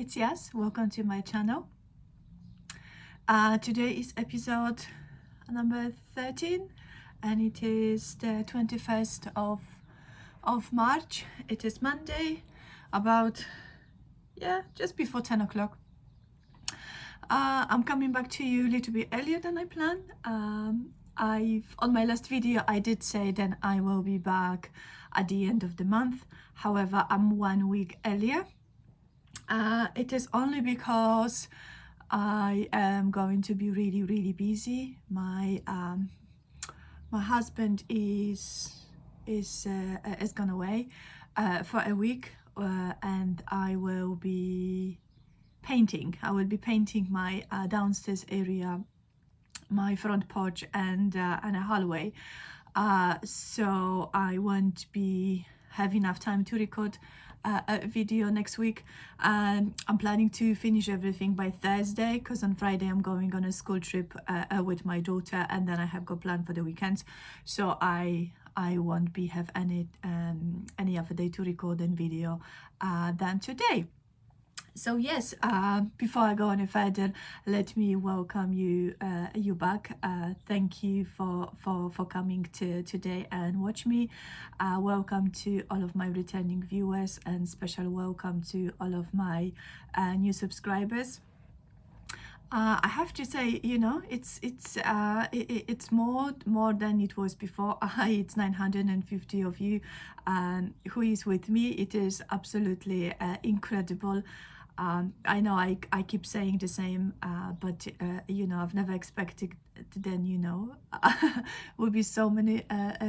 it's Yas. Welcome to my channel. Today is episode number 13 and it is the 21st of March. It is Monday, about just before 10 o'clock. I'm coming back to you a little bit earlier than I planned. On my last video I did say that I will be back at the end of the month. However, I'm 1 week earlier. It is only because I am going to be really busy. My husband is gone away for a week, and I will be painting. I will be painting my downstairs area, my front porch, and a hallway. So I won't have enough time to record a video next week. I'm planning to finish everything by Thursday, because on Friday I'm going on a school trip with my daughter, and then I have got planned for the weekends. So I won't have any other day to record a video than today. So yes, before I go any further, let me welcome you back. Thank you for coming today and watch me. Welcome to all of my returning viewers, and special welcome to all of my new subscribers. I have to say, you know, it's more than it was before. It's 950 of you who is with me. It is absolutely incredible. I know I keep saying the same, but you know, I've never expected then, you know, will be so many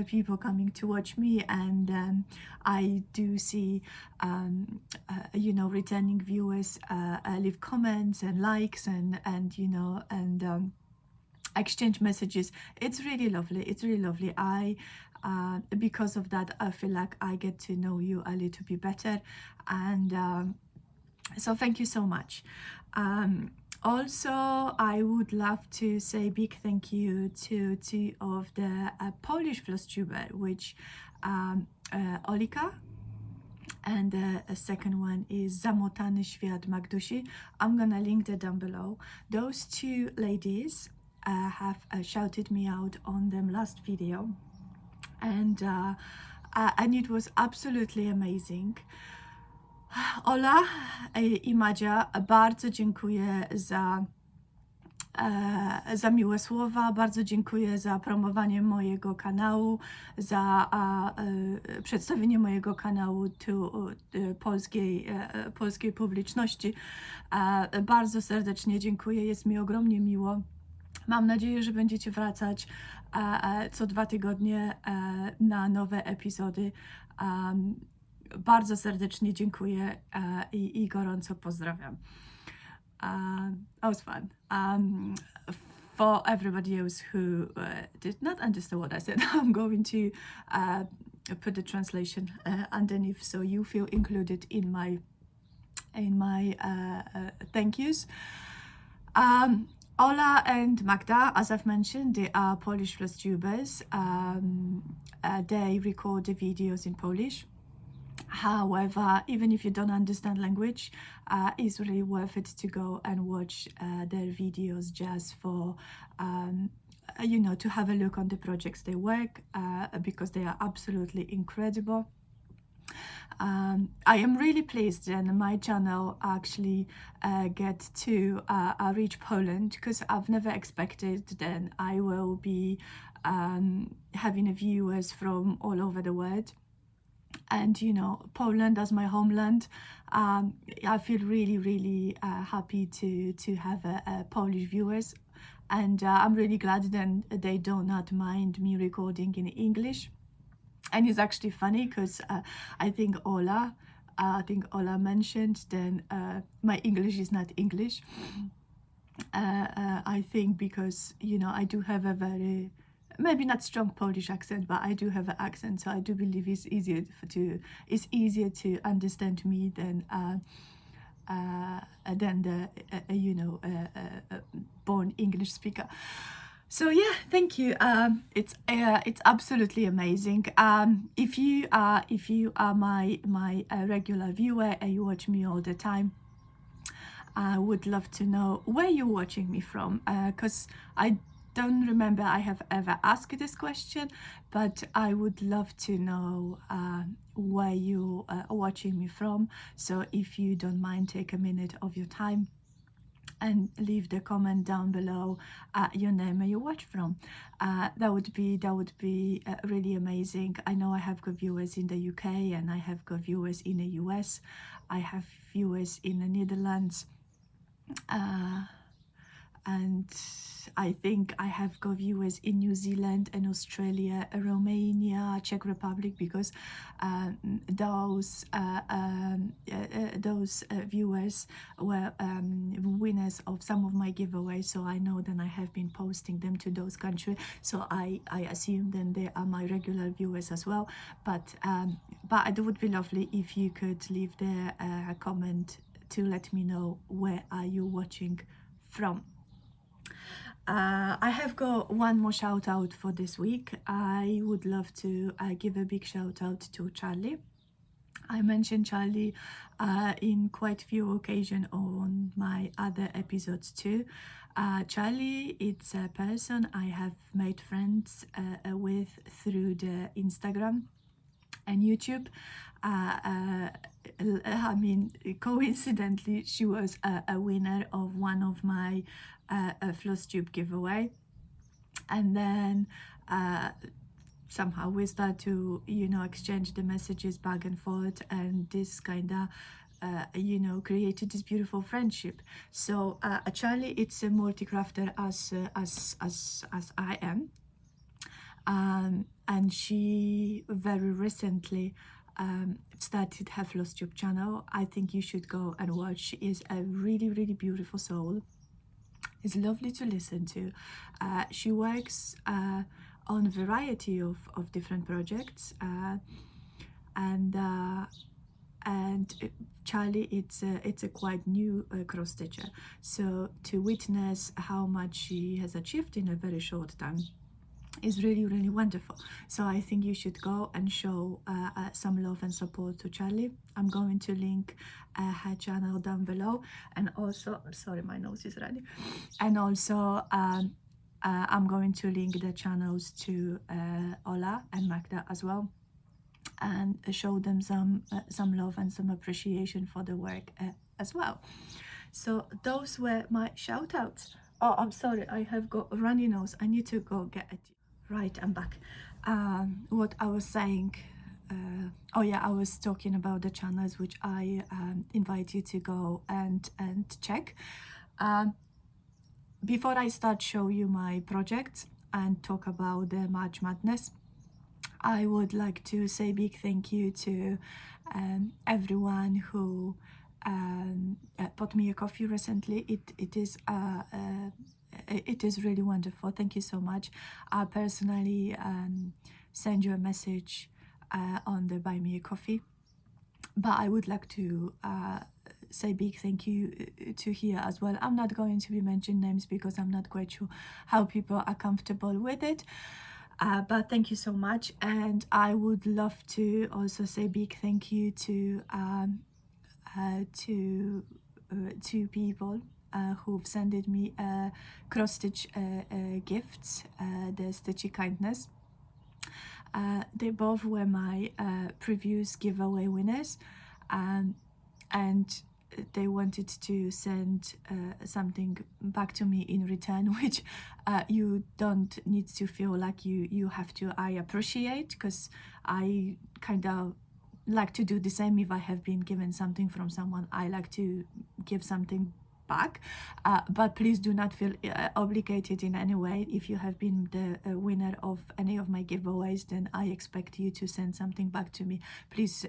people coming to watch me. And I do see you know, returning viewers leave comments and likes and you know, and exchange messages. It's really lovely. It's really lovely. Because of that, I feel like I get to know you a little bit better, and so thank you so much. Also, I would love to say big thank you to two of the Polish Flosstube, which Olika, and the second one is Zamotany Świat Magdusi. I'm gonna link that down below. Those two ladies have shouted me out on them last video, and it was absolutely amazing. Ola i Madzia, bardzo dziękuję za miłe słowa, bardzo dziękuję za promowanie mojego kanału, za przedstawienie mojego kanału polskiej publiczności. Bardzo serdecznie dziękuję, jest mi ogromnie miło. Mam nadzieję, że będziecie wracać co 2 tygodnie na nowe epizody. Bardzo serdecznie dziękuję i gorąco pozdrawiam. That was fun. For everybody else who did not understand what I said, I'm going to put the translation underneath, so you feel included in my thank yous. Ola and Magda, as I've mentioned, they are Polish Flosstubers. They record the videos in Polish. However, even if you don't understand language, it's really worth it to go and watch their videos, just for you know, to have a look on the projects they work, because they are absolutely incredible. I am really pleased that my channel actually get to reach Poland, because I've never expected that I will be having viewers from all over the world. And you know, Poland as my homeland, I feel really happy to have Polish viewers, and I'm really glad that they do not mind me recording in English. And it's actually funny, because I think Ola mentioned then my English is not English. I think because, you know, I do have a very, maybe not strong Polish accent, but I do have an accent, so I do believe it's easier to understand me than the you know, born English speaker. So yeah, thank you. It's absolutely amazing. If you are my regular viewer and you watch me all the time, I would love to know where you're watching me from, because I don't remember I have ever asked this question, but I would love to know where you are watching me from. So if you don't mind, take a minute of your time and leave the comment down below your name and you watch from. That would be really amazing. I know I have got viewers in the UK, and I have got viewers in the US. I have viewers in the Netherlands, and I think I have got viewers in New Zealand and Australia, Romania, Czech Republic, because those viewers were winners of some of my giveaways, so I know that I have been posting them to those countries, so I assume then they are my regular viewers as well. But it would be lovely if you could leave there a comment to let me know where are you watching from. I have got one more shout out for this week. I would love to give a big shout out to Charly. I mentioned Charly in quite a few occasions on my other episodes too. Charly, it's a person I have made friends with through the Instagram and YouTube. I mean, coincidentally, she was a winner of one of my Flosstube giveaway, and then somehow we start to exchange the messages back and forth, and this kind of created this beautiful friendship. So Charly, it's a multi-crafter as I am, and she very recently started her Flosstube channel. I think you should go and watch. She is a really beautiful soul. It's lovely to listen to. She works on a variety of different projects, and Charly, it's a quite new cross stitcher. So to witness how much she has achieved in a very short time is really wonderful. So I think you should go and show some love and support to Charly. I'm going to link her channel down below, and also, I'm sorry, my nose is running, and also I'm going to link the channels to Ola and Magda as well, and show them some love and some appreciation for the work as well. So those were my shout outs. Oh, I'm sorry, I have got a runny nose. I need to go get it. Right, I'm back. What I was saying, oh yeah, I was talking about the channels which I invite you to go and check. Before I start show you my projects and talk about the March Madness, I would like to say big thank you to everyone who bought me a coffee recently. It is really wonderful. Thank you so much. I personally send you a message on the Buy Me a Coffee, but I would like to say big thank you to here as well. I'm not going to be mentioning names because I'm not quite sure how people are comfortable with it. But thank you so much, and I would love to also say big thank you to two people who've sent me cross stitch gifts, the Stitchy Kindness. They both were my previous giveaway winners, and they wanted to send something back to me in return, which you don't need to feel like you have to. I appreciate, because I kind of like to do the same. If I have been given something from someone, I like to give something back, but please do not feel obligated in any way. If you have been the winner of any of my giveaways, then I expect you to send something back to me. Please,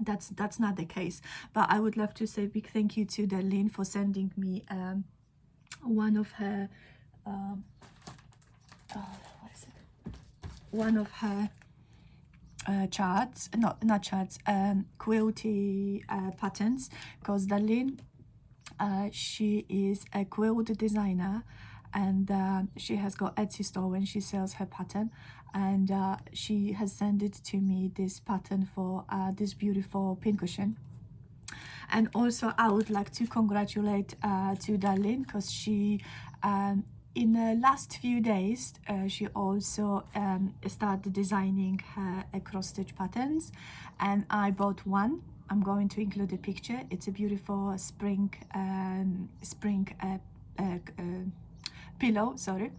that's not the case. But I would love to say big thank you to Darlene for sending me one of her charts, not charts, quilty patterns, because Darlene, she is a quilt designer, and she has got Etsy store when she sells her pattern, and she has sent it to me, this pattern for this beautiful pincushion. And also I would like to congratulate to Darlene, because she in the last few days she also started designing her cross stitch patterns, and I bought one. I'm going to include a picture. It's a beautiful spring pillow, sorry.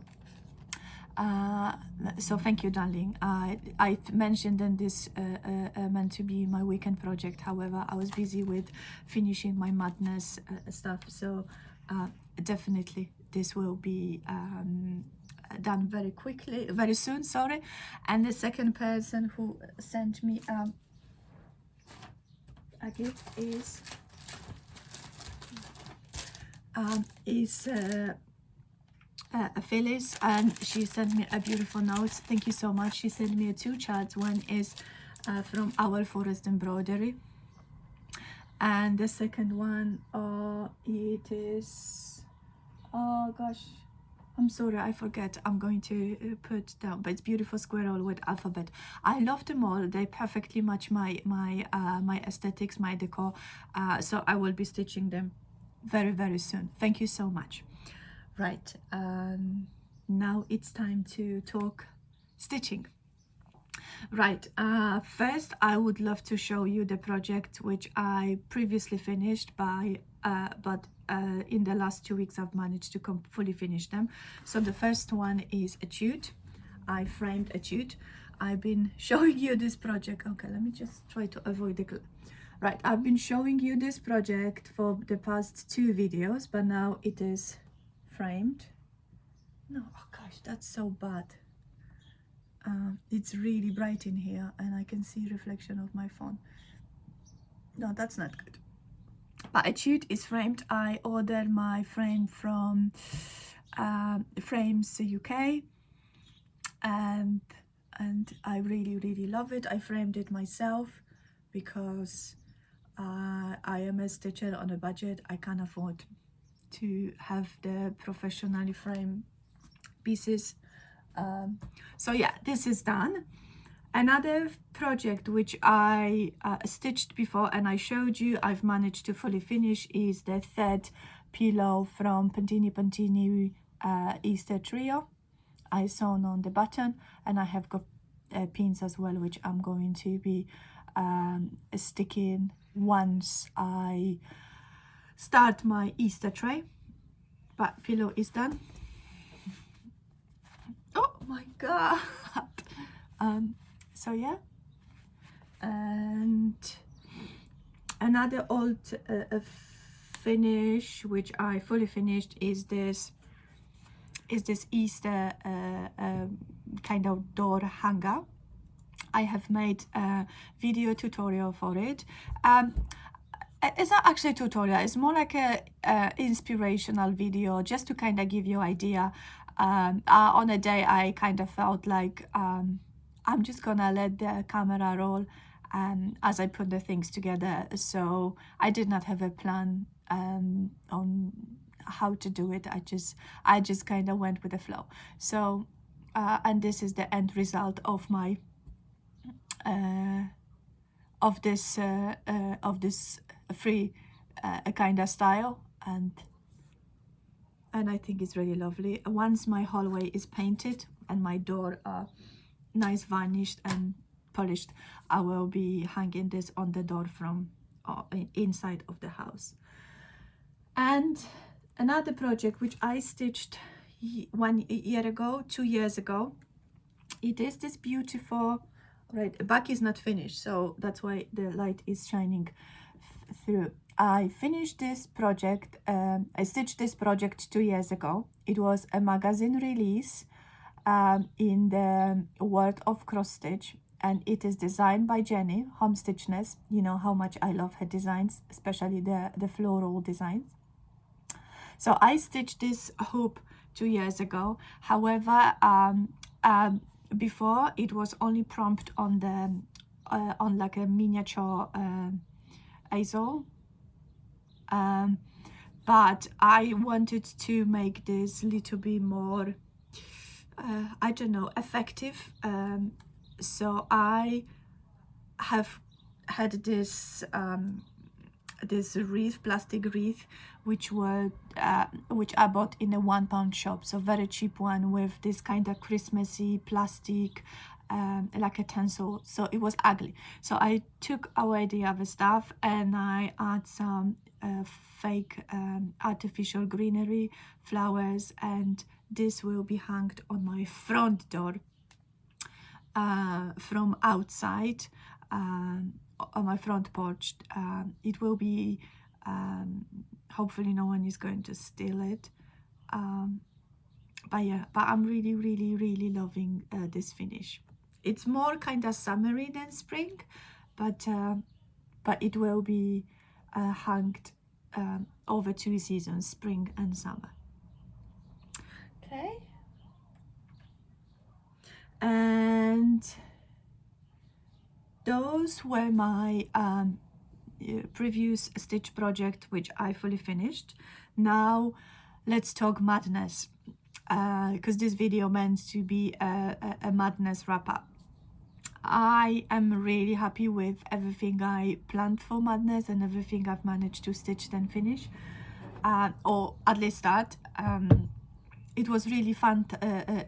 So thank you, darling. I mentioned that this meant to be my weekend project. However, I was busy with finishing my madness stuff, so definitely this will be done very quickly, very soon, sorry. And the second person who sent me a gift is Phyllis, and she sent me a beautiful note. Thank you so much. She sent me two charts. One is from Our Forest Embroidery, and the second one it is, oh gosh, I'm sorry, I forget. I'm going to put down, but it's beautiful squirrel with alphabet. I love them all. They perfectly match my aesthetics, my decor. So I will be stitching them very soon. Thank you so much. Right, now it's time to talk stitching. Right, first I would love to show you the project which I previously finished but in the last 2 weeks I've managed to fully finish them. So the first one is a jute. I framed a jute. I've been showing you this project. Okay, let me just try to avoid the right. I've been showing you this project for the past 2 videos, but now it is framed. No, oh gosh, that's so bad. It's really bright in here and I can see reflection of my phone. No, that's not good. But a jute is framed. I ordered my frame from Frames UK, and I really love it. I framed it myself because I am a stitcher on a budget. I can't afford to have the professionally framed pieces. So yeah, this is done. Another project which I stitched before and I showed you, I've managed to fully finish, is the third pillow from Puntini Easter Trio. I sewn on the button, and I have got pins as well, which I'm going to be sticking once I start my Easter tray. But pillow is done. Oh my god. So yeah, and another old finish which I fully finished is this Easter kind of door hanger. I have made a video tutorial for it. It's not actually a tutorial, it's more like a inspirational video, just to kind of give you idea. On a day I kind of felt like I'm just gonna let the camera roll as I put the things together. So I did not have a plan on how to do it. I just kind of went with the flow. So and this is the end result of my of this free kind of style, and I think it's really lovely. Once my hallway is painted and my door are nice varnished and polished, I will be hanging this on the door from inside of the house. And another project which I stitched 1 year ago, 2 years ago, it is this beautiful, right, the back is not finished, so that's why the light is shining through. I finished this project, I stitched this project 2 years ago. It was a magazine release in the world of cross stitch, and it is designed by Jenny, Home Stitchness. You know how much I love her designs, especially the floral designs. So I stitched this hoop 2 years ago. However, before it was only prompt on the on like a miniature easel, but I wanted to make this little bit more I don't know, effective. So I have had this this wreath, plastic wreath, which I bought in a £1 shop, so very cheap one with this kind of Christmassy plastic, like a tinsel. So it was ugly. So I took away the other stuff and I add some fake artificial greenery, flowers, and this will be hung on my front door from outside. On my front porch. It will be, hopefully no one is going to steal it, but yeah, but I'm really loving this finish. It's more kind of summery than spring, but it will be hung over 2 seasons, spring and summer. Okay, and those were my previous stitch project, which I fully finished. Now let's talk madness, because this video meant to be a madness wrap up. I am really happy with everything I planned for madness and everything I've managed to stitch and finish, or at least start. It was really fun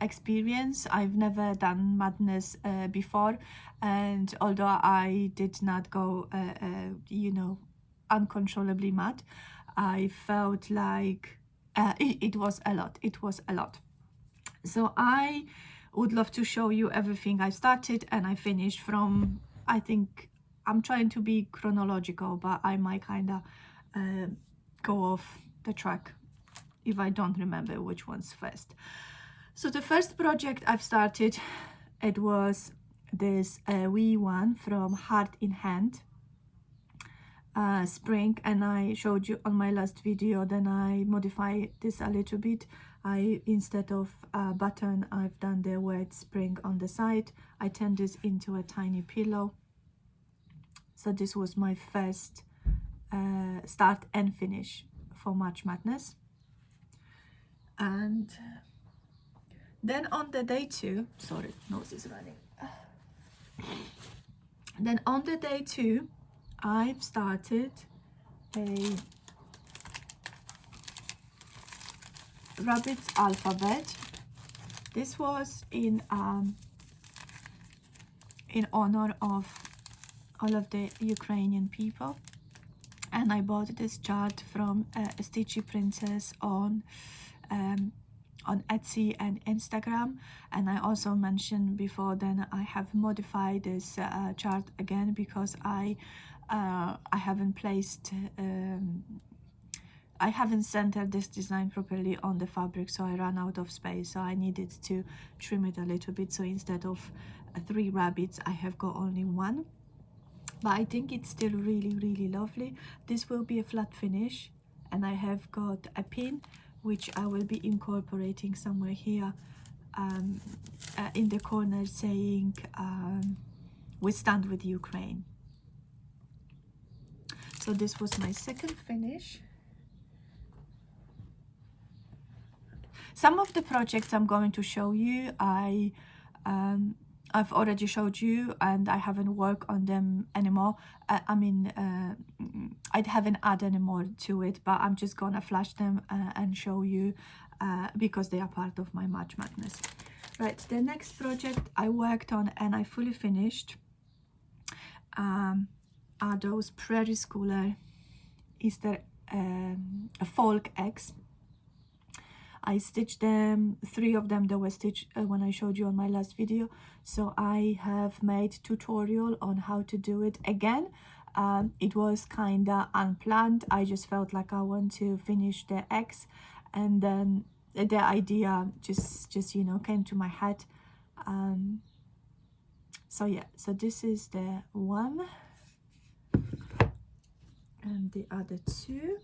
experience. I've never done madness before, and although I did not go you know, uncontrollably mad, I felt like it was a lot. So I would love to show you everything I started and I finished from, I think I'm trying to be chronological, but I might kind of go off the track if I don't remember which one's first. So the first project I've started, it was this wee one from Heart in Hand, spring, and I showed you on my last video. Then I modified this a little bit. I, instead of a button, I've done the word spring on the side. I turned this into a tiny pillow. So this was my first start and finish for March Madness. And then on the day 2, sorry, nose is running. Then on the day 2, I've started a rabbit's alphabet. This was in honor of all of the Ukrainian people, and I bought this chart from a Stitchy Princess on Etsy and Instagram. And I also mentioned before, then I have modified this chart again because I haven't placed I haven't centered this design properly on the fabric, so I ran out of space, so I needed to trim it a little bit. So instead of 3 rabbits, I have got only 1, but I think it's still really lovely. This will be a flat finish, and I have got a pin which I will be incorporating somewhere here in the corner, saying we stand with Ukraine. So this was my second finish. Some of the projects I'm going to show you, I've already showed you, and I haven't worked on them anymore. I haven't added any more to it, but I'm just gonna flash them and show you because they are part of my March Madness. Right, the next project I worked on and I fully finished are those Prairie Schooler Easter folk eggs. I stitched them, 3 of them that were stitched when I showed you on my last video. So I have made tutorial on how to do it again. It was kinda unplanned. I just felt like I want to finish the eggs, and then the idea just you know, came to my head. So yeah, so this is the one and the other 2.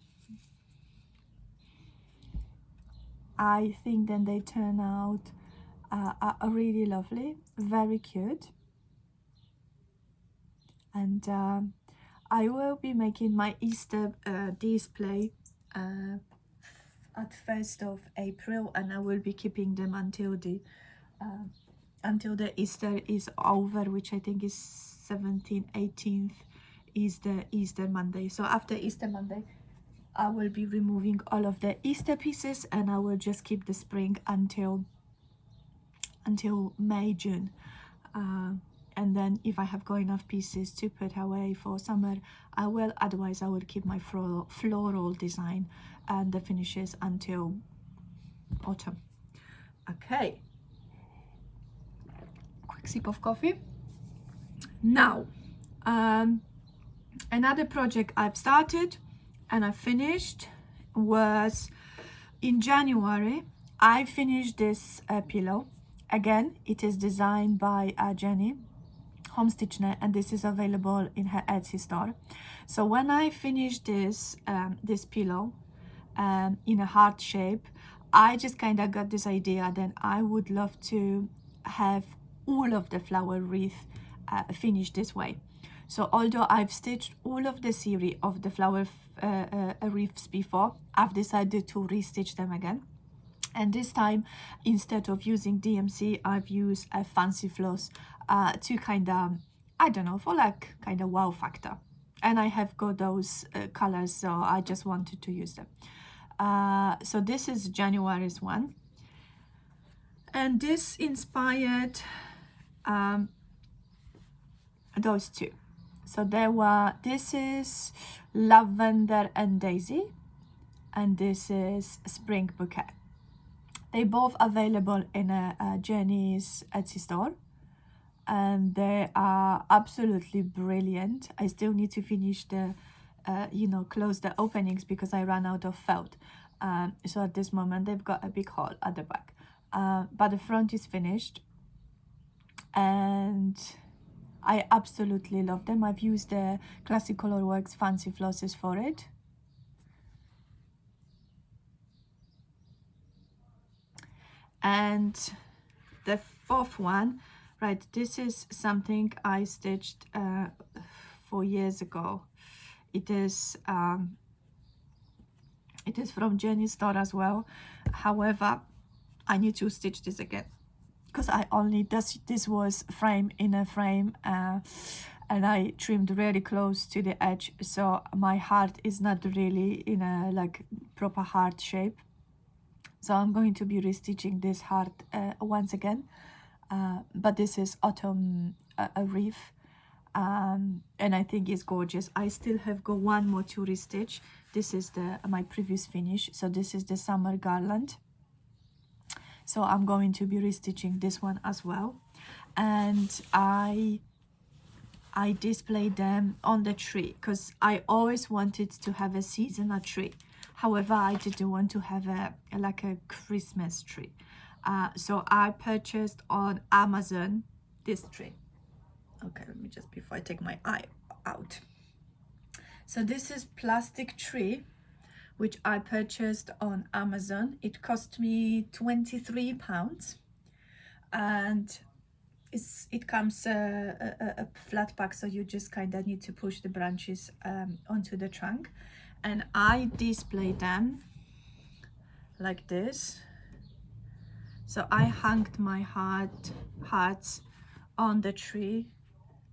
I think then they turn out really lovely, very cute. And I will be making my Easter display at 1st of April, and I will be keeping them until the Easter is over, which I think is 17th, 18th is the Easter Monday. So after Easter Monday, I will be removing all of the Easter pieces, and I will just keep the spring until May, June. And then if I have got enough pieces to put away for summer, I will. Otherwise, I will keep my floral design and the finishes until autumn. Okay. Quick sip of coffee. Now, another project I've started and I finished was in January. I finished this pillow. Again, it is designed by Jenny Homestitchner, and this is available in her Etsy store. So when I finished this this pillow in a heart shape, I just kind of got this idea that I would love to have all of the flower wreath finished this way. So although I've stitched all of the series of the flower wreaths before, I've decided to restitch them again. And this time, instead of using DMC, I've used a fancy floss to kind of, I don't know, for like kind of wow factor. And I have got those colors, so I just wanted to use them. So this is January's one. And this inspired those two. So this is Lavender and Daisy, and this is Spring Bouquet. They both available in a Jenny's Etsy store, and they are absolutely brilliant. I still need to finish the, close the openings because I ran out of felt. So at this moment they've got a big hole at the back, but the front is finished, and I absolutely love them. I've used the Classic Colorworks fancy flosses for it. And the fourth one, right, this is something I stitched 4 years ago. It is from Jenny's store as well. However, I need to stitch this again because I only this was frame in a frame, and I trimmed really close to the edge, so my heart is not really in a like proper heart shape. So I'm going to be restitching this heart once again, but this is autumn a wreath, and I think it's gorgeous. I still have got one more to restitch. This is my previous finish, so this is the summer garland. So I'm going to be restitching this one as well, and I displayed them on the tree because I always wanted to have a seasonal tree. However, I didn't want to have like a Christmas tree. So I purchased on Amazon this tree. Okay, let me just, before I take my eye out. So this is plastic tree, which I purchased on Amazon. It cost me £23. And it comes a flat pack, so you just kind of need to push the branches onto the trunk. And I display them like this. So I hung my hearts on the tree,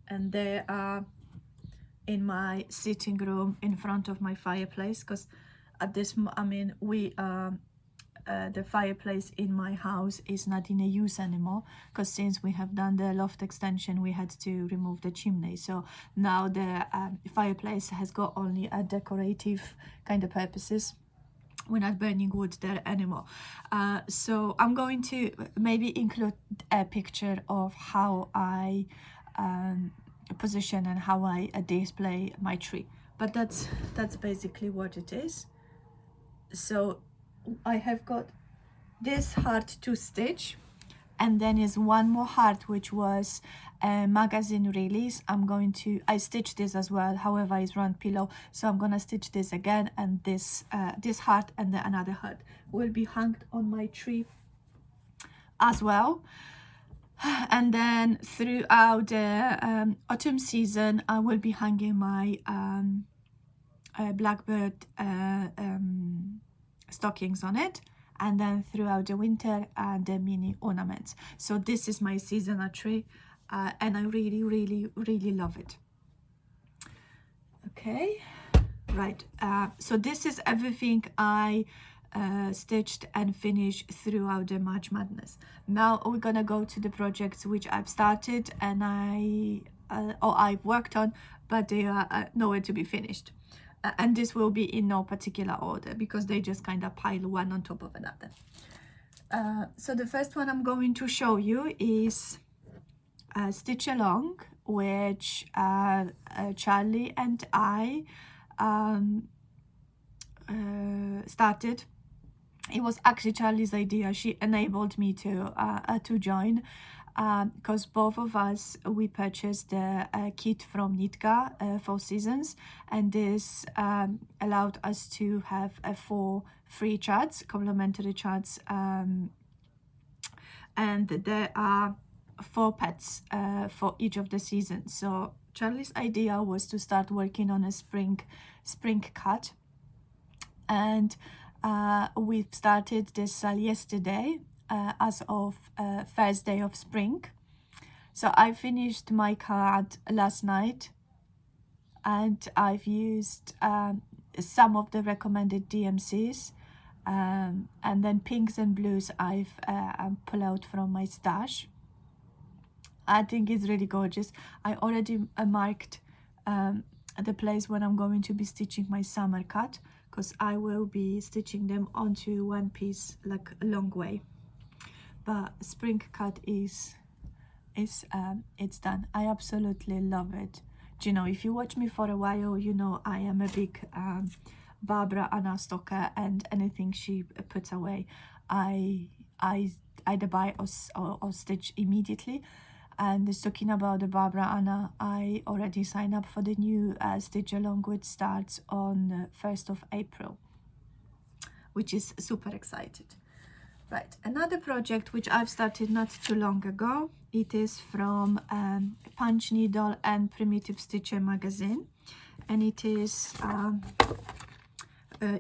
and they are in my sitting room in front of my fireplace, because at this the fireplace in my house is not in a use anymore, because since we have done the loft extension we had to remove the chimney. So now the fireplace has got only a decorative kind of purposes. We're not burning wood there anymore. So I'm going to maybe include a picture of how I position and how I display my tree, but that's basically what it is. So I have got this heart to stitch, and then is one more heart which was a magazine release. I stitched this as well, however it's round pillow, so I'm gonna stitch this again, and this heart and then another heart will be hung on my tree as well. And then throughout the autumn season I will be hanging my blackbird stockings on it, and then throughout the winter the mini ornaments. So this is my seasonal tree, and I really love it. Okay, right, so this is everything I stitched and finished throughout the March Madness. Now we're gonna go to the projects which I've started and I've worked on, but they are nowhere to be finished. And this will be in no particular order because they just kind of pile one on top of another. So the first one I'm going to show you is Stitch Along, which Charlie and I started. It was actually Charlie's idea. She enabled me to join because both of us, we purchased the kit from Nitka for seasons, and this allowed us to have 4 free charts, complimentary charts, and there are 4 pets for each of the seasons. So Charlie's idea was to start working on a spring cut, and we've started this yesterday as of first day of spring. So I finished my card last night, and I've used some of the recommended DMCs, and then pinks and blues I've pulled out from my stash. I think it's really gorgeous. I already marked the place where I'm going to be stitching my summer cut, because I will be stitching them onto one piece like a long way. But spring cut is it's done. I absolutely love it. Do you know, if you watch me for a while, you know I am a big Barbara Anna stalker, and anything she puts away, I either buy or stitch immediately. And talking about the Barbara Anna, I already signed up for the new Stitch Along, which starts on 1st of April, which is super excited. Right, another project which I've started not too long ago, it is from Punch Needle and Primitive Stitcher magazine, and it is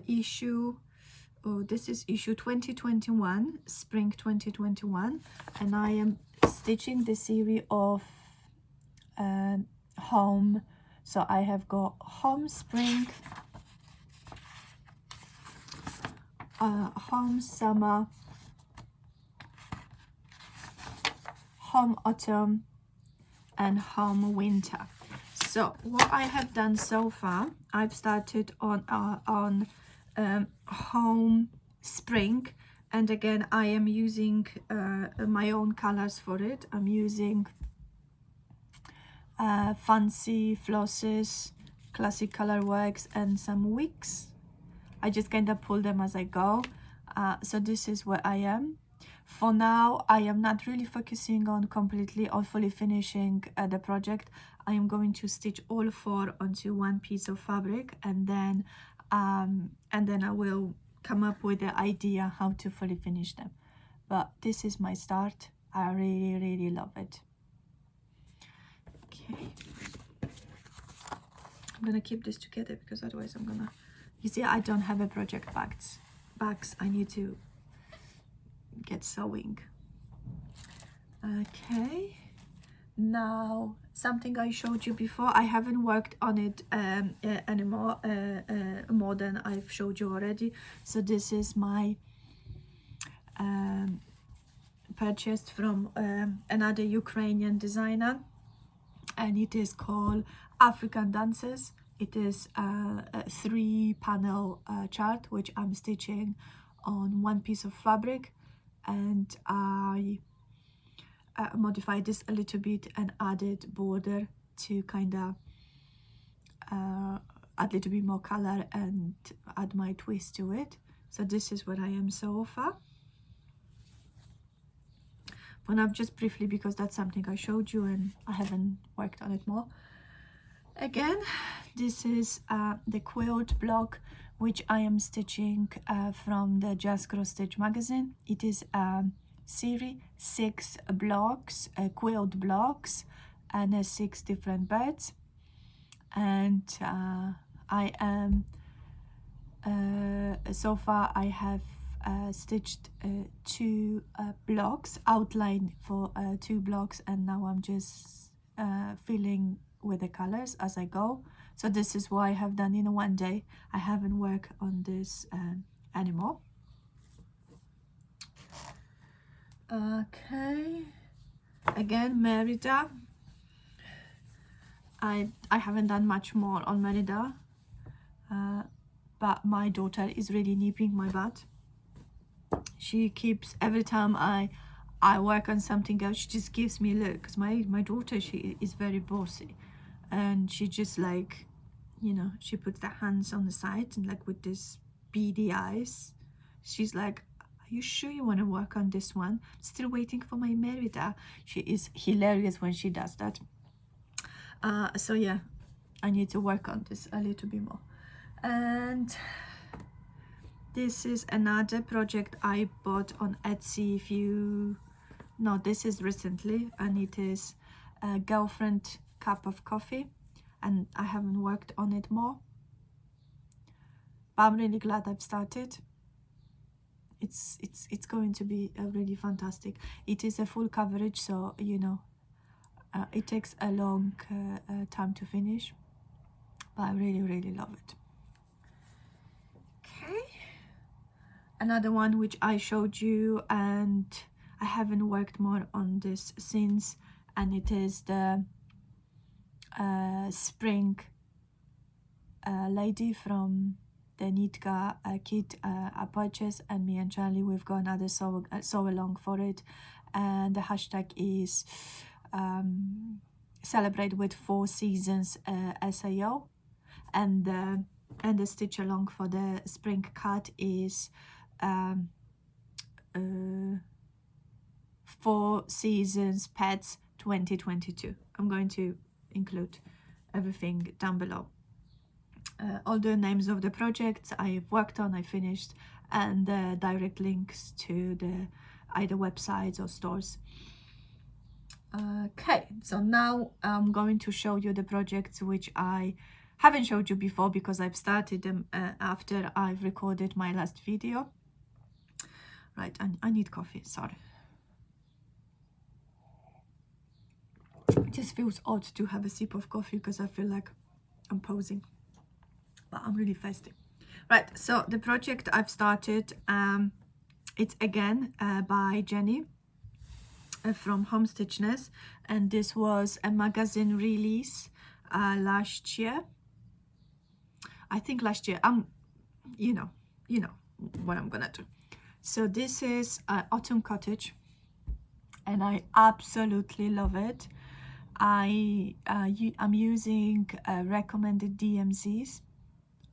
issue, this is issue 2021, spring 2021, and I am stitching the series of home. So I have got home spring, home summer, home autumn, and home winter. So what I have done so far, I've started on home spring, and again I am using my own colors for it. I'm using fancy flosses, classic color works, and some wicks. I just kind of pull them as I go. So this is where I am. For now, I am not really focusing on completely or fully finishing the project. I am going to stitch all 4 onto one piece of fabric, and then I will come up with the idea how to fully finish them. But this is my start. I really love it. Okay, I'm gonna keep this together because otherwise I'm gonna, you see, I don't have a project bags. I need to get sewing. Okay, now something I showed you before, I haven't worked on it anymore, more than I've showed you already. So this is my purchased from another Ukrainian designer, and it is called African Dances. It is a 3-panel chart which I'm stitching on one piece of fabric, and I modified this a little bit and added border to kind of add a little bit more color and add my twist to it. So this is what I am so far. For now, just briefly, because that's something I showed you and I haven't worked on it more. Again, this is the quilt block which I am stitching from the Just Cross Stitch magazine. It is series 6 blocks, quilt blocks, and 6 different birds. And I am so far I have stitched 2 blocks, outline for 2 blocks, and now I'm just filling with the colors as I go. So this is why I have done in one day. I haven't worked on this anymore. Okay, again Merida. I haven't done much more on Merida, but my daughter is really nipping my butt. She keeps, every time I work on something else, she just gives me a look, because my daughter, she is very bossy, and she just like, you know, she puts the hands on the side and like with this beady eyes, she's like, are you sure you want to work on this one? Still waiting for my Merida. She is hilarious when she does that. So yeah, I need to work on this a little bit more. And this is another project I bought on Etsy. If you know, this is recently, and it is a girlfriend cup of coffee, and I haven't worked on it more, but I'm really glad I've started. It's going to be really fantastic. It is a full coverage, so you know, it takes a long time to finish, but I really love it. Okay, another one which I showed you, and I haven't worked more on this since, and it is the spring lady from the Nitka kit I purchased, and me and Charlie, we've got another sew along for it, and the hashtag is celebrate with 4 seasons SAO, and the stitch along for the spring cut is 4 seasons pets 2022. I'm going to include everything down below. All the names of the projects I've worked on, I finished, and the direct links to the either websites or stores. Okay, so now I'm going to show you the projects which I haven't showed you before, because I've started them after I've recorded my last video. Right, I need coffee, sorry. It just feels odd to have a sip of coffee because I feel like I'm posing, but I'm really thirsty. Right, so the project I've started, it's again by Jenny from Home Stitchness, and this was a magazine release last year. I think last year. You know what I'm gonna do. So this is Autumn Cottage, and I absolutely love it. I'm using recommended DMZs.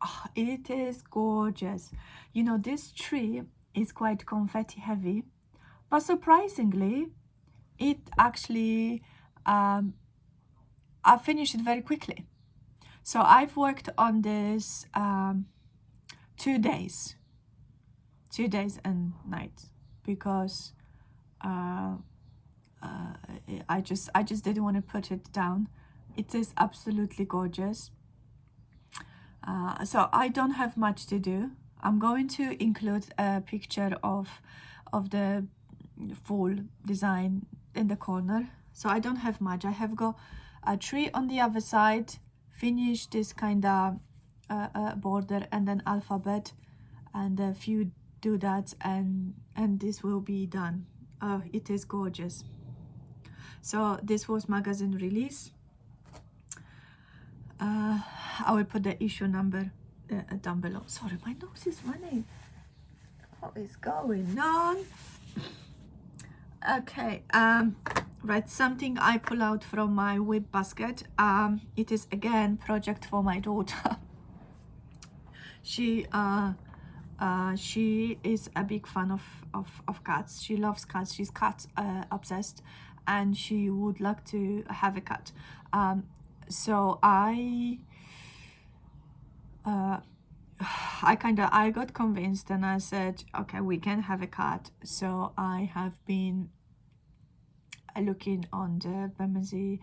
Oh, it is gorgeous. You know, this tree is quite confetti heavy, but surprisingly, it actually I finished it very quickly. So I've worked on this 2 days and nights, because I just didn't want to put it down. It is absolutely gorgeous. So I don't have much to do. I'm going to include a picture of the full design in the corner. So I don't have much. I have got a tree on the other side, finish this kind of border, and then alphabet and a few doodads, and this will be done. Oh, it is gorgeous. So this was magazine release. I will put the issue number down below. Sorry, my nose is running. What is going on? Okay, right, something I pull out from my whip basket. It is again project for my daughter. She is a big fan of cats. She loves cats. She's cat obsessed, and she would like to have a cat. So I got convinced, and I said, okay, we can have a cat. So I have been looking on the Bermondsey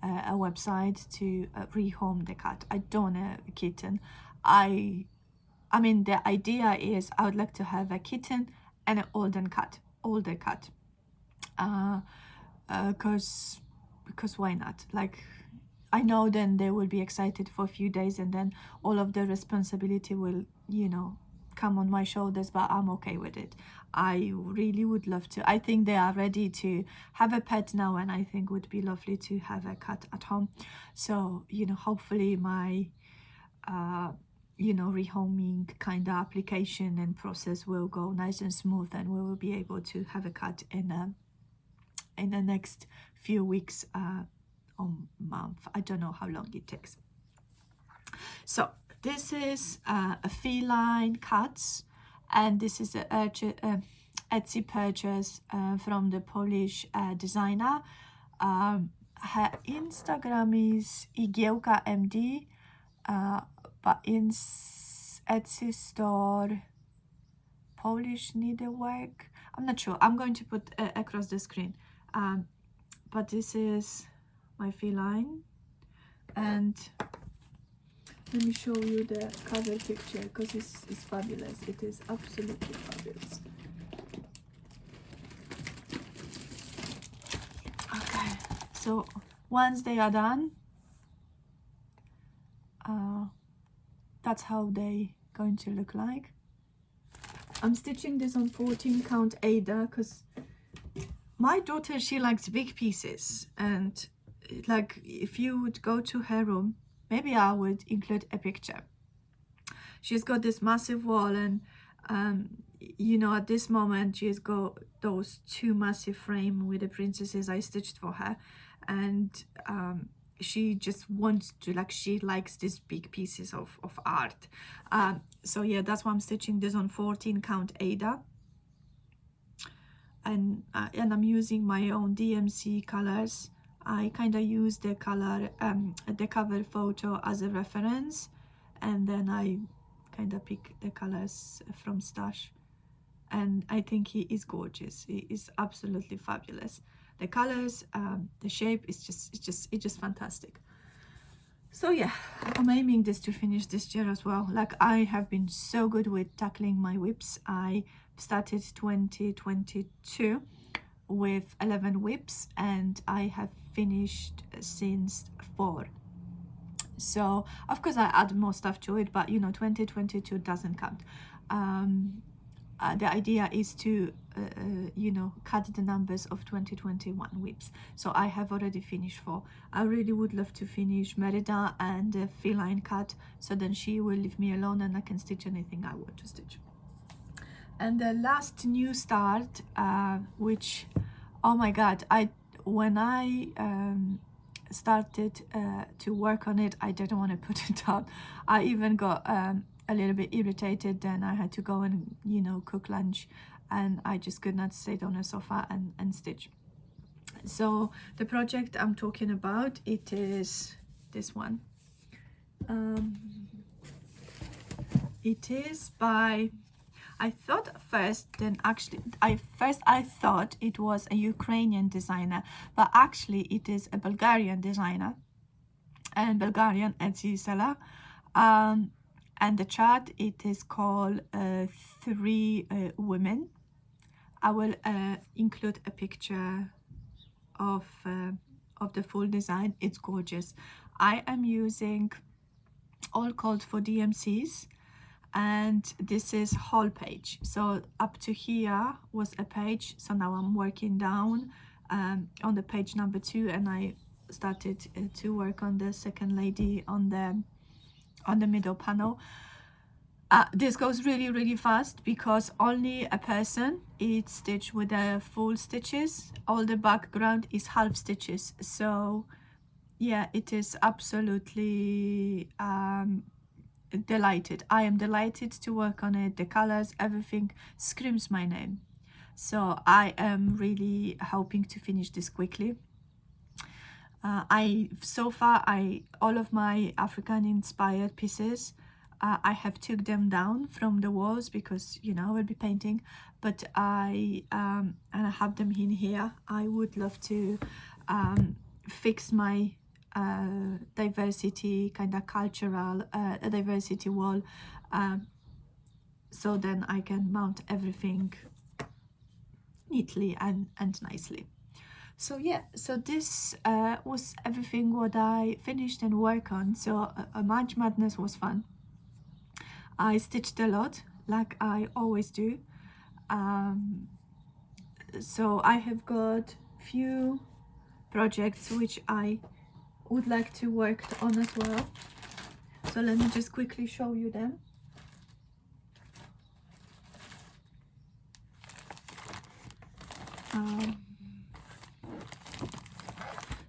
a website to rehome the cat. I don't want a kitten. I mean, the idea is I would like to have a kitten and an older cat, because why not? Like, I know then they will be excited for a few days, and then all of the responsibility will, you know, come on my shoulders, but I'm okay with it. I really would love to. I think they are ready to have a pet now, and I think would be lovely to have a cat at home. So, you know, hopefully my you know, rehoming kind of application and process will go nice and smooth, and we will be able to have a cat in the next few weeks or month. I don't know how long it takes. So this is a feline cats, and this is a Etsy purchase from the Polish designer. Her Instagram is Igiełka MD, but in Etsy store Polish needlework. I'm not sure. I'm going to put across the screen. But this is my feline, and let me show you the cover picture because it's fabulous. It is absolutely fabulous. Okay, so once they are done, that's how they going to look like. I'm stitching this on 14 count Ada because my daughter, she likes big pieces, and like if you would go to her room, maybe I would include a picture. She's got this massive wall, and you know, at this moment she's got those two massive frame with the princesses I stitched for her, and she just wants to, like, she likes these big pieces of art. So yeah, that's why I'm stitching this on 14 count Ada, and I'm using my own DMC colors. I kind of use the color, the cover photo as a reference, and then I kind of pick the colors from stash, and I think he is gorgeous. He is absolutely fabulous. The colors, the shape is just fantastic. So yeah, I'm aiming this to finish this year as well. Like, I have been so good with tackling my whips. I started 2022 with 11 whips, and I have finished since 4. So of course I add more stuff to it, but you know, 2022 doesn't count. The idea is to you know, cut the numbers of 2021 whips. So I have already finished 4. I really would love to finish Merida and the feline cut, so then she will leave me alone and I can stitch anything I want to stitch. And the last new start, which, oh my god, when I started to work on it, I didn't want to put it down. I even got a little bit irritated. Then I had to go and, you know, cook lunch, and I just could not sit on a sofa and stitch. So the project I'm talking about, it is this one. It is by, I thought first, then actually I thought it was a Ukrainian designer, but actually it is a Bulgarian designer and Bulgarian Etsy seller. And the chart, it is called 3 Women. I will include a picture of the full design. It's gorgeous. I am using all called for DMCs, and this is whole page. So up to here was a page, so now I'm working down on the page number 2, and I started to work on the second lady on the middle panel. This goes really fast because only a person is stitched with the full stitches. All the background is half stitches. So yeah, it is absolutely delighted. I am delighted to work on it. The colors, everything screams my name. So I am really hoping to finish this quickly. So far all of my African inspired pieces, I have took them down from the walls because, you know, I will be painting, but and I have them in here. I would love to fix my diversity, kind of cultural diversity wall, so then I can mount everything neatly and nicely. So yeah, so this was everything what I finished and work on. So March Madness was fun. I stitched a lot, like I always do. So I have got few projects which I would like to work on as well. So let me just quickly show you them.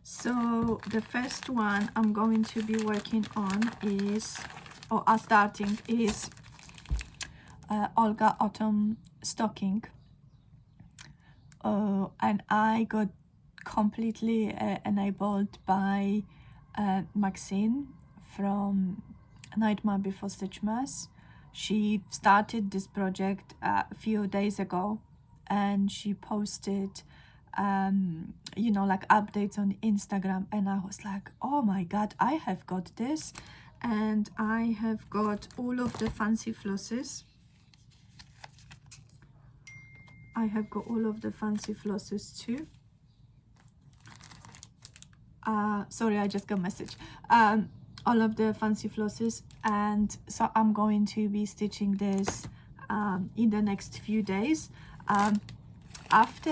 So the first one I'm going to be working on is, or starting is Olga Autumn Stocking. And I got completely enabled by Maxine from Nightmare Before Stitchmas. She started this project a few days ago, and she posted you know, like updates on Instagram, and I was like, oh my god, I have got this. And I have got all of the fancy flosses. I have got all of the fancy flosses too. Sorry, I just got a message. All of the fancy flosses, and so I'm going to be stitching this in the next few days. After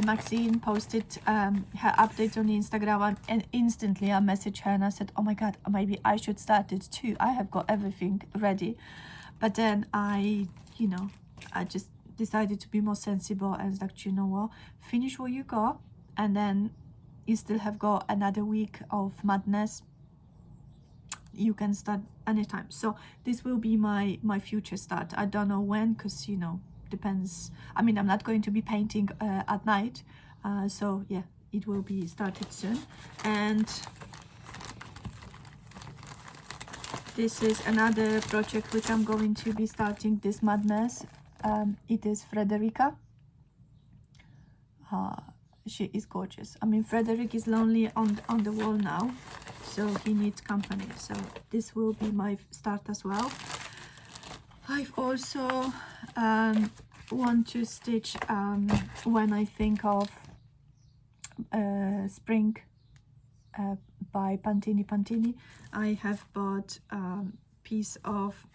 Maxine posted her updates on Instagram, and instantly I messaged her and I said, oh my god, maybe I should start it too. I have got everything ready. But then I just decided to be more sensible and was like, you know what, finish what you got, and then you still have got another week of madness. You can start anytime. So this will be my future start. I don't know when, because you know, depends. I mean, I'm not going to be painting at night, so yeah, it will be started soon. And this is another project which I'm going to be starting this madness. It is Frederica. She is gorgeous. I mean, Frederick is lonely on the wall now, so he needs company. So this will be my start as well. I've also want to stitch when I think of spring by Puntini. I have bought piece of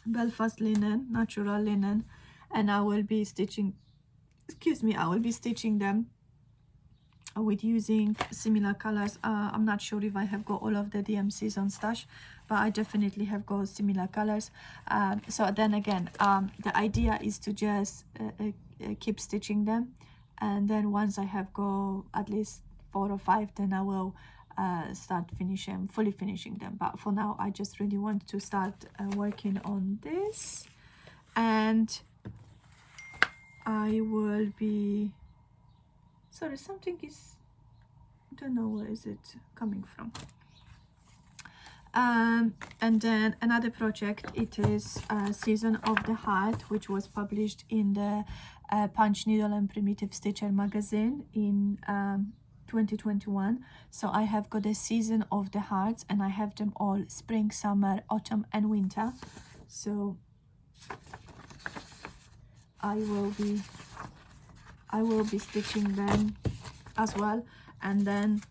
Belfast linen, natural linen, and I will be stitching, excuse me, I will be stitching them with using similar colors. I'm not sure if I have got all of the DMCs on stash, but I definitely have got similar colors. So then again, the idea is to just keep stitching them, and then once I have got at least 4 or 5, then I will start fully finishing them. But for now, I just really want to start working on this, and I will be, sorry, something is, I don't know where is it coming from. And then another project, it is Season of the Heart, which was published in the Punch Needle and Primitive Stitcher magazine in 2021. So I have got a Season of the Hearts, and I have them all spring, summer, autumn and winter. So I will be stitching them as well, and then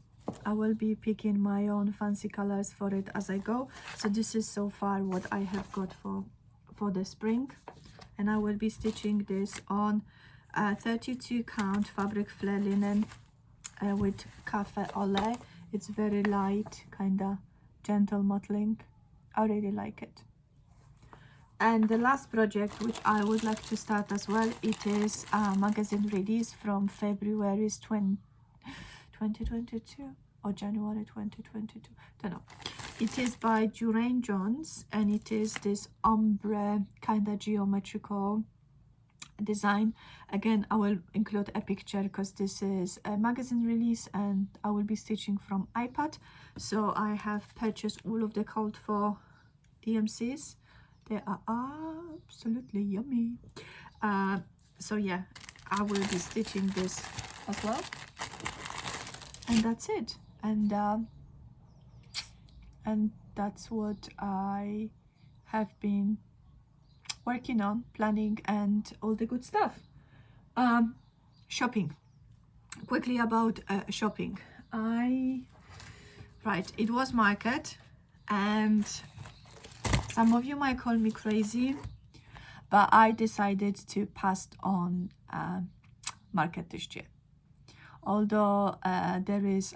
I will be picking my own fancy colors for it as I go. So this is so far what I have got for the spring, and I will be stitching this on 32 count fabric flare linen with Cafe au lait. It's very light, kind of gentle mottling. I really like it. And the last project which I would like to start as well, it is a magazine release from February 2022 or January 2022, don't know. It is by Durene Jones, and it is this ombre kind of geometrical design. Again, I will include a picture because this is a magazine release and I will be stitching from iPad. So I have purchased all of the called for DMCs. They are absolutely yummy. So yeah, I will be stitching this as well, and that's it. And that's what I have been working on, planning and all the good stuff. Shopping. quickly about shopping. Right, it was market, and some of you might call me crazy, but I decided to pass on market this year. Although there is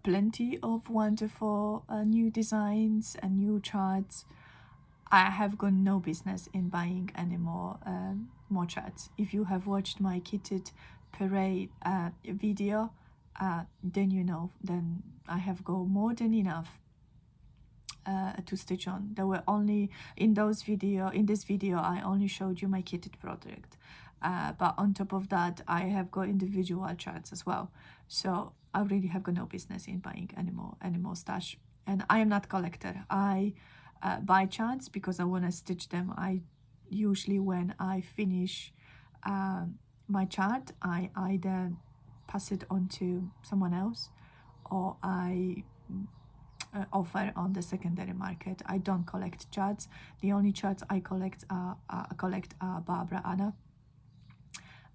plenty of wonderful new designs and new charts, I have got no business in buying any more charts. If you have watched my kitted Prairie video, then you know, then I have got more than enough to stitch on. There were only in this video I only showed you my kitted product, but on top of that I have got individual charts as well, so I really have got no business in buying any more stash. And I am not collector. I buy charts because I want to stitch them. I usually, when I finish my chart, I either pass it on to someone else or I offer on the secondary market. I don't collect charts. The only charts I collect are Barbara Anna,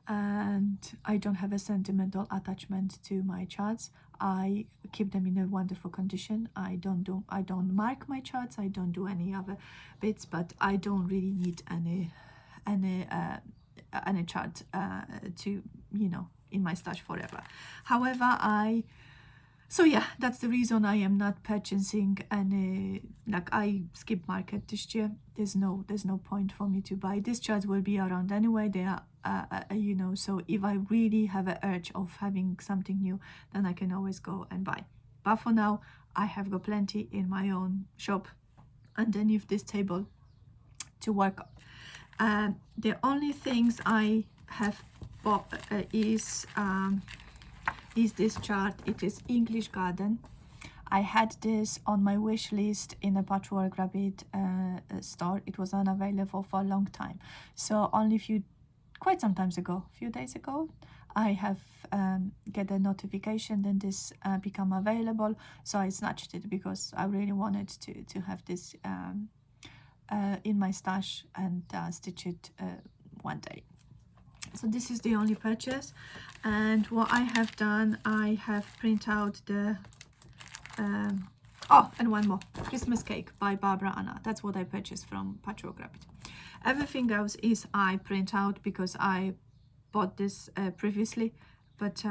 and I don't have a sentimental attachment to my charts. I keep them in a wonderful condition. I don't mark my charts. I don't do any other bits, but I don't really need any chart to, you know, in my stash forever. However, so yeah, that's the reason I am not purchasing any, like, I skip market this year. There's no point for me to buy. These charts will be around anyway. They are you know, so if I really have an urge of having something new, then I can always go and buy. But for now, I have got plenty in my own shop underneath this table to work on. The only things I have bought is this chart. It is English Garden. I had this on my wish list in a Patchwork Rabbit store. It was unavailable for a long time, so only quite some times ago, a few days ago, I have get a notification that this become available, so I snatched it because I really wanted to have this in my stash and stitch it one day. So this is the only purchase. And what I have done, I have print out the oh, and one more, Christmas Cake by Barbara Anna. That's what I purchased from Patchwork Rabbit. Everything else is I print out because I bought this previously, but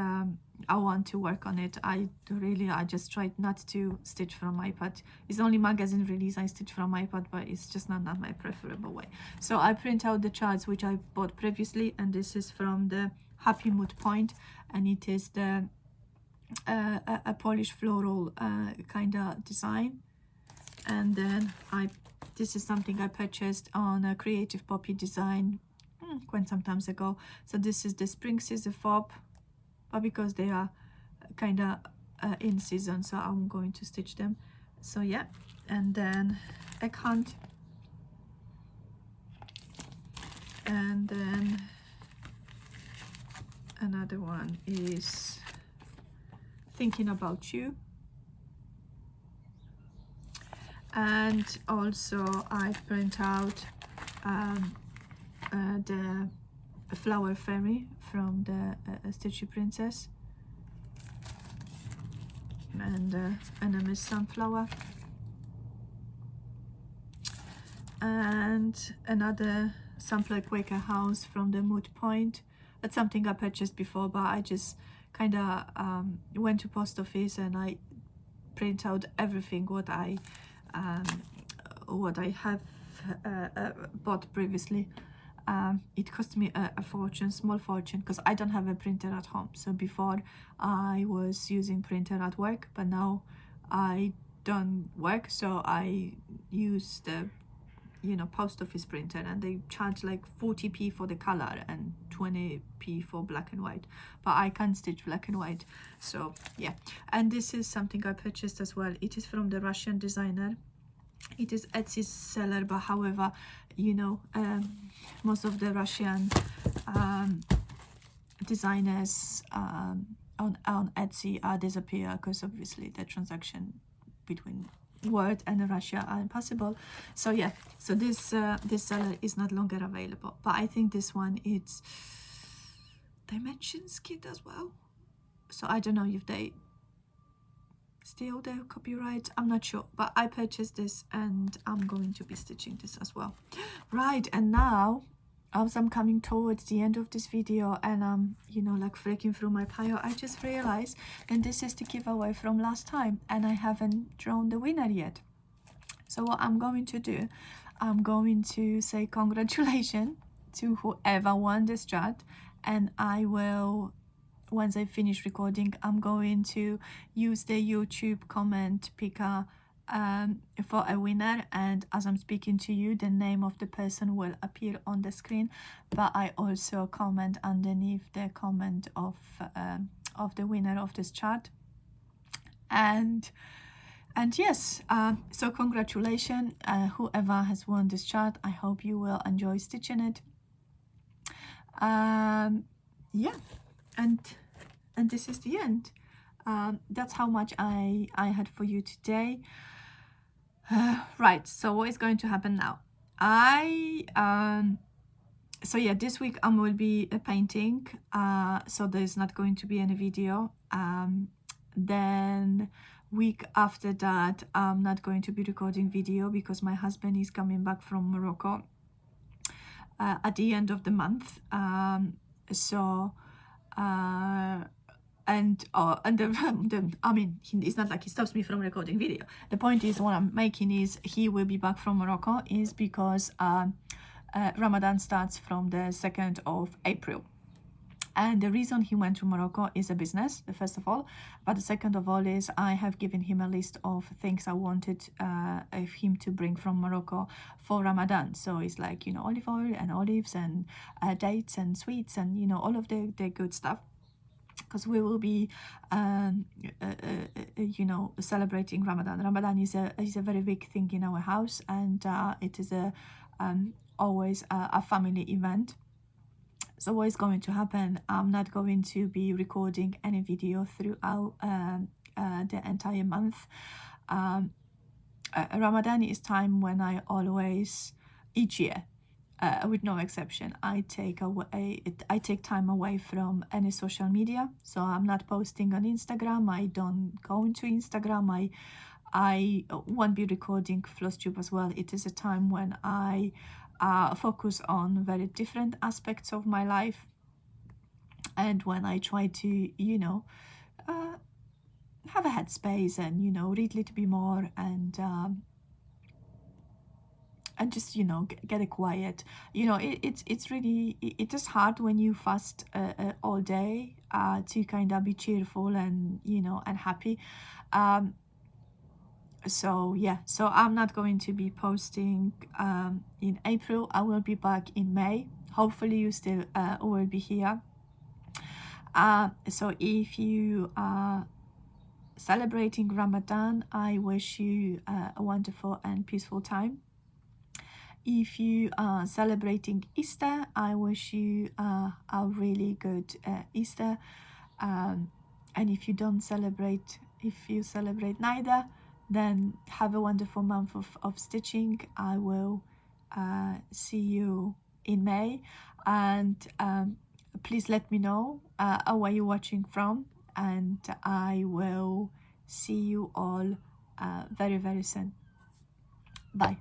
I want to work on it. I just tried not to stitch from iPad. It's only magazine release I stitch from iPad, but it's just not my preferable way. So I print out the charts which I bought previously, and this is from the Happy Mood Point, and it is the a Polish floral kind of design. And then this is something I purchased on a Creative Poppy design quite some time ago. So this is the Spring Scissor Fob, but because they are kind of in season, so I'm going to stitch them. So yeah, and then Egg Hunt, and then another one is Thinking About You. And also I print out the Flower Fairy from the Stitchy Princess, and Miss Sunflower, and another Sunflower Quaker House from the Mood Point. That's something I purchased before, but I just kind of went to post office and I print out everything what I have bought previously. It cost me a fortune, small fortune, because I don't have a printer at home. So before I was using printer at work, but now I don't work, so I use the post office printer, and they charge like 40p for the color and 20p for black and white, but I can't stitch black and white. So yeah, and this is something I purchased as well. It is from the Russian designer. It is Etsy seller, but however, most of the Russian designers on Etsy disappear, because obviously the transaction between Word and Russia are impossible. So yeah, so this seller is not longer available, but I think this one, it's Dimensions kit as well. so I don't know if they steal their copyright, I'm not sure, but I purchased this and I'm going to be stitching this as well. Right, and now as I'm coming towards the end of this video and I'm, you know, like flicking through my pile, I just realized that this is the giveaway from last time and I haven't drawn the winner yet. So what I'm going to do, I'm going to say congratulations to whoever won this chat, and I will, once I finish recording, I'm going to use the YouTube comment picker for a winner, and as I'm speaking to you, the name of the person will appear on the screen, but I also comment underneath the comment of the winner of this chat. And yes, so congratulations, whoever has won this chart. I hope you will enjoy stitching it. Yeah, and this is the end. That's how much I had for you today. Right, so what is going to happen now? So yeah, this week I will be painting, so there's not going to be any video. Then week after that I'm not going to be recording video because my husband is coming back from Morocco at the end of the month. I mean, it's not like he stops me from recording video. The point is, what I'm making is he will be back from Morocco is because Ramadan starts from the 2nd of April. And the reason he went to Morocco is a business, first of all, but the second of all is I have given him a list of things I wanted him to bring from Morocco for Ramadan. So it's like, you know, olive oil and olives and dates and sweets and, you know, all of the good stuff. Because we will be, you know, celebrating Ramadan. Ramadan is a very big thing in our house, and it is always a family event. So what is going to happen, I'm not going to be recording any video throughout the entire month. Ramadan is time when I always, each year, with no exception, I take time away from any social media. So I'm not posting on Instagram, I don't go into Instagram, I won't be recording Flosstube as well. It is a time when I focus on very different aspects of my life, and when I try to, you know, have a headspace and, you know, read a little bit more and just, you know, get it quiet. You know, it's really, it is hard when you fast all day to kind of be cheerful and, you know, and happy. So yeah, so I'm not going to be posting in April. I will be back in May. Hopefully you still will be here. So if you are celebrating Ramadan, I wish you a wonderful and peaceful time. If you are celebrating Easter, I wish you a really good Easter. And if you don't celebrate, if you celebrate neither, then have a wonderful month of stitching. I will see you in May, and please let me know where you're watching from, and I will see you all very, very soon. Bye.